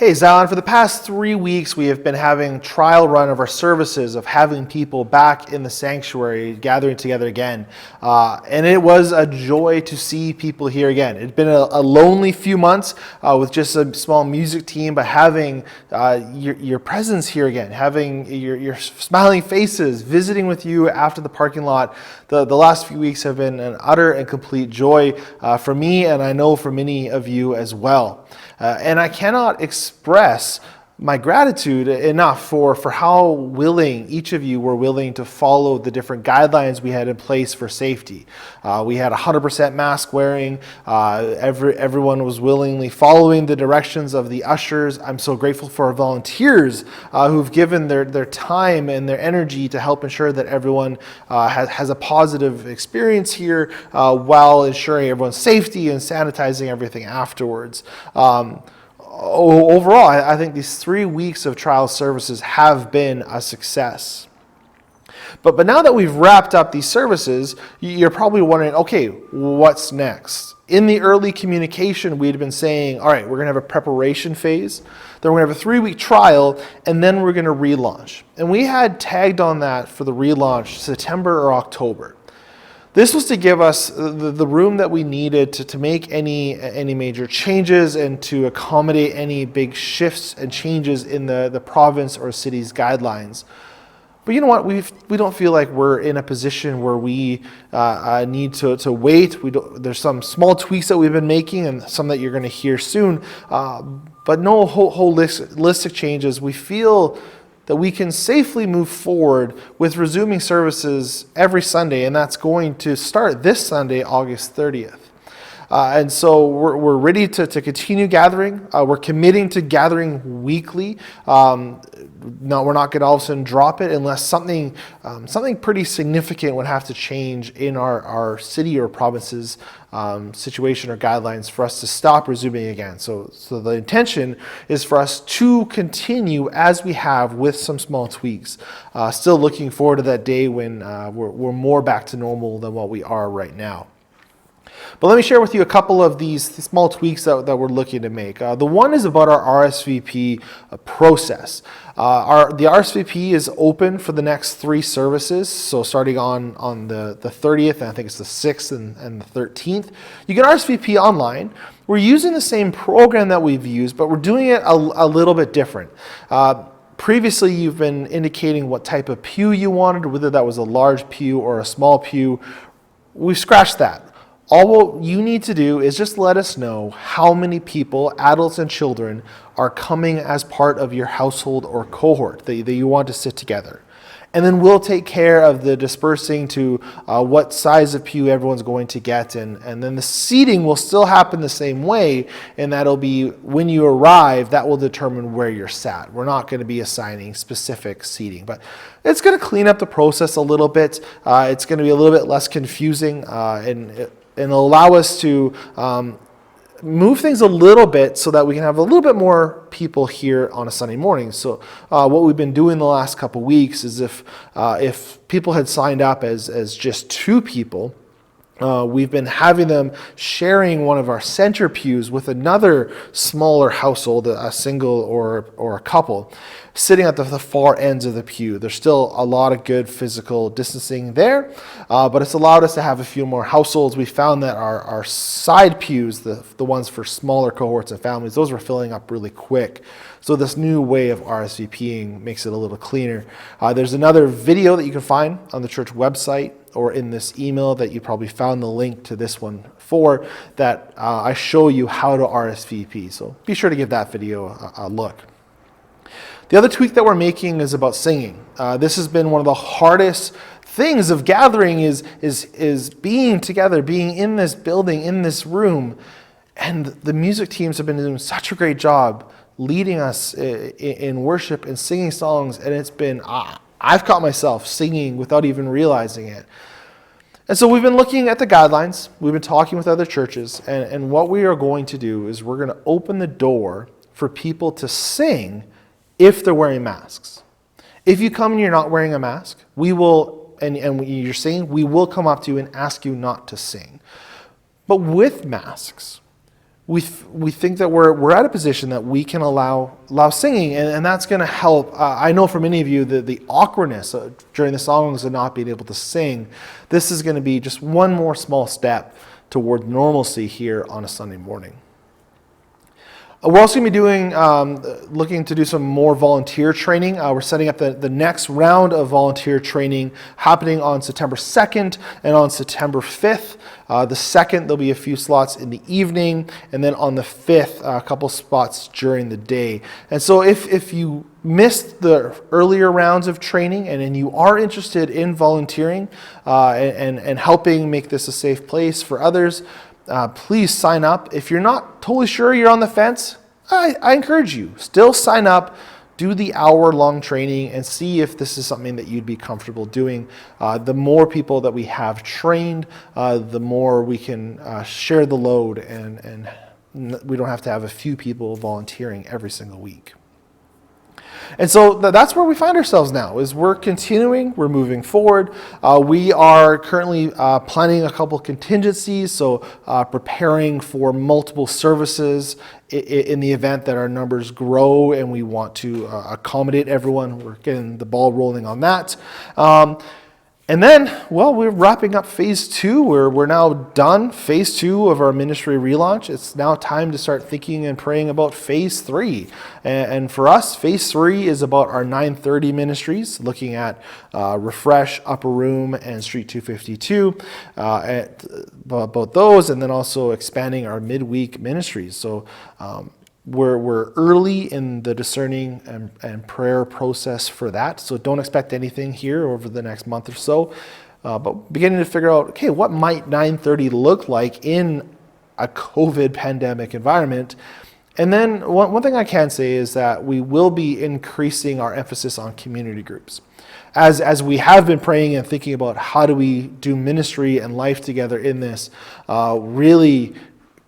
Hey, Zion, for the past 3 weeks, we have been having trial run of our services, of having people back in the sanctuary, gathering together again. And it was a joy to see people here again. It's been a lonely few months with just a small music team, but having your presence here again, having your smiling faces, visiting with you after the parking lot, the last few weeks have been an utter and complete joy for me, and I know for many of you as well. And I cannot express my gratitude enough for how willing each of you were willing to follow the different guidelines we had in place for safety. We had 100% mask wearing. Everyone was willingly following the directions of the ushers. I'm so grateful for our volunteers who've given their time and their energy to help ensure that everyone has a positive experience here while ensuring everyone's safety and sanitizing everything afterwards. Overall, I think these 3 weeks of trial services have been a success. But now that we've wrapped up these services, you're probably wondering, okay, what's next? In the early communication, we'd been saying, all right, we're going to have a preparation phase, then we're going to have a 3-week trial, and then we're going to relaunch. And we had tagged on that for the relaunch September or October. This was to give us the room that we needed to make any major changes and to accommodate any big shifts and changes in the province or city's guidelines. But you know what? We don't feel like we're in a position where we need to wait. There's some small tweaks that we've been making and some that you're going to hear soon, but no holistic changes. We feel that we can safely move forward with resuming services every Sunday, and that's going to start this Sunday, August 30th. And so we're ready to continue gathering. We're committing to gathering weekly. No, we're not going to all of a sudden drop it unless something pretty significant would have to change in our city or province's situation or guidelines for us to stop resuming again. So the intention is for us to continue as we have with some small tweaks. Still looking forward to that day when we're more back to normal than what we are right now. But let me share with you a couple of these small tweaks that we're looking to make. The one is about our RSVP process. The RSVP is open for the next 3 services, so starting on the 30th, and I think it's the 6th and the 13th. You can RSVP online. We're using the same program that we've used, but we're doing it a little bit different. Previously, you've been indicating what type of pew you wanted, whether that was a large pew or a small pew. We've scratched that. All you need to do is just let us know how many people, adults and children, are coming as part of your household or cohort that you want to sit together. And then we'll take care of the dispersing to what size of pew everyone's going to get. And then the seating will still happen the same way, and that'll be when you arrive, that will determine where you're sat. We're not going to be assigning specific seating, but it's going to clean up the process a little bit. It's going to be a little bit less confusing and allow us to move things a little bit so that we can have a little bit more people here on a Sunday morning. So what we've been doing the last couple weeks is if people had signed up as just 2 people, we've been having them sharing one of our center pews with another smaller household, a single or a couple, sitting at the far ends of the pew. There's still a lot of good physical distancing there, but it's allowed us to have a few more households. We found that our side pews, the ones for smaller cohorts and families, those were filling up really quick. So this new way of RSVPing makes it a little cleaner. There's another video that you can find on the church website or in this email that you probably found the link to this one for, that I show you how to RSVP. So be sure to give that video a look. The other tweak that we're making is about singing. This has been one of the hardest things of gathering is being together, being in this building, in this room. And the music teams have been doing such a great job leading us in worship and singing songs, and it's been, I've caught myself singing without even realizing it. And so we've been looking at the guidelines, we've been talking with other churches, and what we are going to do is we're going to open the door for people to sing if they're wearing masks. If you come and you're not wearing a mask, we will, and you're singing, we will come up to you and ask you not to sing. But with masks, we think that we're at a position that we can allow singing, and that's going to help. I know for many of you the awkwardness during the songs of not being able to sing. This is going to be just one more small step toward normalcy here on a Sunday morning. We're also going to be doing, looking to do some more volunteer training. We're setting up the next round of volunteer training happening on September 2nd and on September 5th. The 2nd, there'll be a few slots in the evening, and then on the 5th, a couple spots during the day. And so if you missed the earlier rounds of training and you are interested in volunteering and helping make this a safe place for others, please sign up. If you're not totally sure, you're on the fence, I encourage you, still sign up, do the hour-long training, and see if this is something that you'd be comfortable doing. The more people that we have trained, the more we can share the load, and we don't have to have a few people volunteering every single week. And so that's where we find ourselves now, is we're continuing, we're moving forward. We are currently planning a couple contingencies, so preparing for multiple services in the event that our numbers grow and we want to accommodate everyone. We're getting the ball rolling on that. And then, well, we're wrapping up phase 2. We're now done phase 2 of our ministry relaunch. It's now time to start thinking and praying about phase 3. And for us, phase 3 is about our 930 ministries, looking at Refresh, Upper Room, and Street 252, about those, and then also expanding our midweek ministries. So we're early in the discerning and prayer process for that, so don't expect anything here over the next month or so, but beginning to figure out, okay, what might 930 look like in a COVID pandemic environment. And then one thing I can say is that we will be increasing our emphasis on community groups. As we have been praying and thinking about how do we do ministry and life together in this, really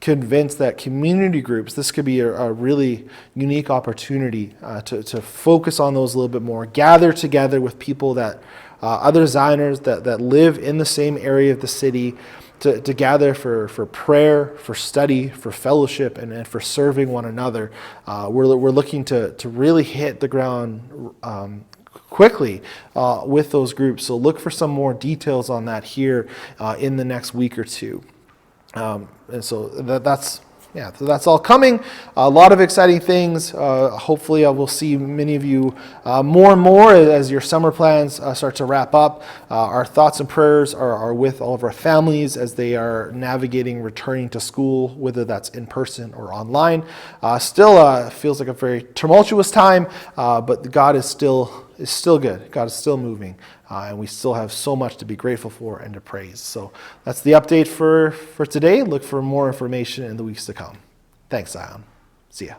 convinced that community groups, this could be a really unique opportunity to focus on those a little bit more, gather together with people that other designers that live in the same area of the city, to gather for prayer, for study, for fellowship, and for serving one another. We're looking to really hit the ground quickly with those groups, so look for some more details on that here in the next week or two. And so that's all coming. A lot of exciting things. Hopefully I will see many of you more and more as your summer plans start to wrap up. Our thoughts and prayers are with all of our families as they are navigating returning to school, whether that's in person or online. Still feels like a very tumultuous time, but God is still good. God is still moving, and we still have so much to be grateful for and to praise. So that's the update for today. Look for more information in the weeks to come. Thanks, Zion. See ya.